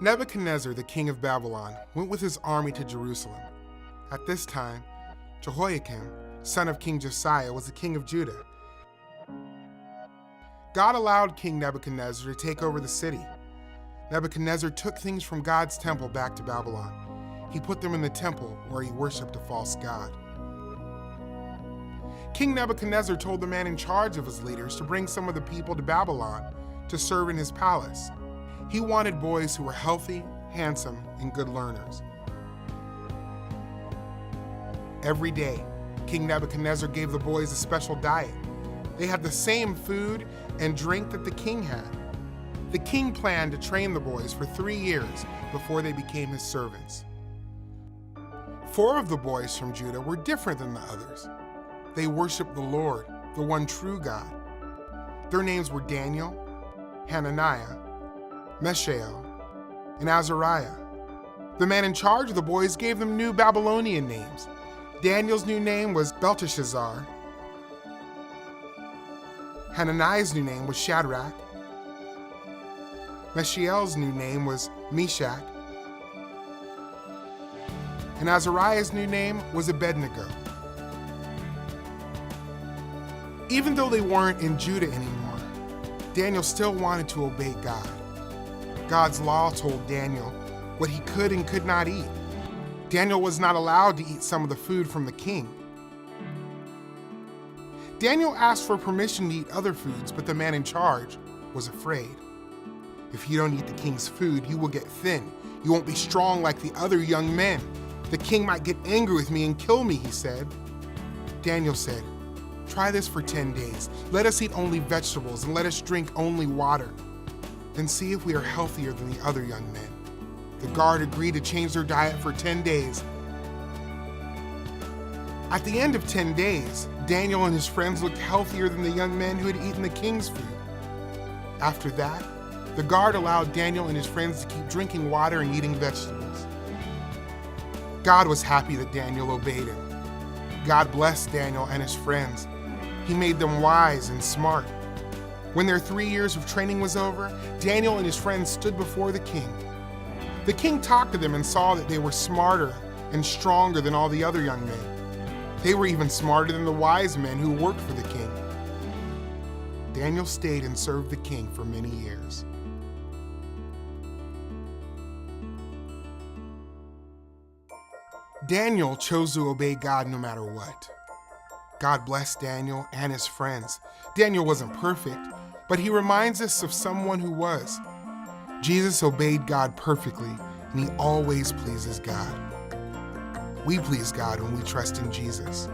Nebuchadnezzar, the king of Babylon, went with his army to Jerusalem. At this time, Jehoiakim, son of King Josiah, was the king of Judah. God allowed King Nebuchadnezzar to take over the city. Nebuchadnezzar took things from God's temple back to Babylon. He put them in the temple where he worshipped a false god. King Nebuchadnezzar told the man in charge of his leaders to bring some of the people to Babylon to serve in his palace. He wanted boys who were healthy, handsome, and good learners. Every day, King Nebuchadnezzar gave the boys a special diet. They had the same food and drink that the king had. The king planned to train the boys for 3 years before they became his servants. 4 of the boys from Judah were different than the others. They worshiped the Lord, the one true God. Their names were Daniel, Hananiah, Mishael, and Azariah. The man in charge of the boys gave them new Babylonian names. Daniel's new name was Belteshazzar. Hananiah's new name was Shadrach. Mishael's new name was Meshach. And Azariah's new name was Abednego. Even though they weren't in Judah anymore, Daniel still wanted to obey God. God's law told Daniel what he could and could not eat. Daniel was not allowed to eat some of the food from the king. Daniel asked for permission to eat other foods, but the man in charge was afraid. If you don't eat the king's food, you will get thin. You won't be strong like the other young men. The king might get angry with me and kill me, he said. Daniel said, "Try this for 10 days. Let us eat only vegetables and let us drink only water. Then see if we are healthier than the other young men." The guard agreed to change their diet for 10 days. At the end of 10 days, Daniel and his friends looked healthier than the young men who had eaten the king's food. After that, the guard allowed Daniel and his friends to keep drinking water and eating vegetables. God was happy that Daniel obeyed him. God blessed Daniel and his friends. He made them wise and smart. When their 3 years of training was over, Daniel and his friends stood before the king. The king talked to them and saw that they were smarter and stronger than all the other young men. They were even smarter than the wise men who worked for the king. Daniel stayed and served the king for many years. Daniel chose to obey God no matter what. God blessed Daniel and his friends. Daniel wasn't perfect, but he reminds us of someone who was. Jesus obeyed God perfectly, and he always pleases God. We please God when we trust in Jesus.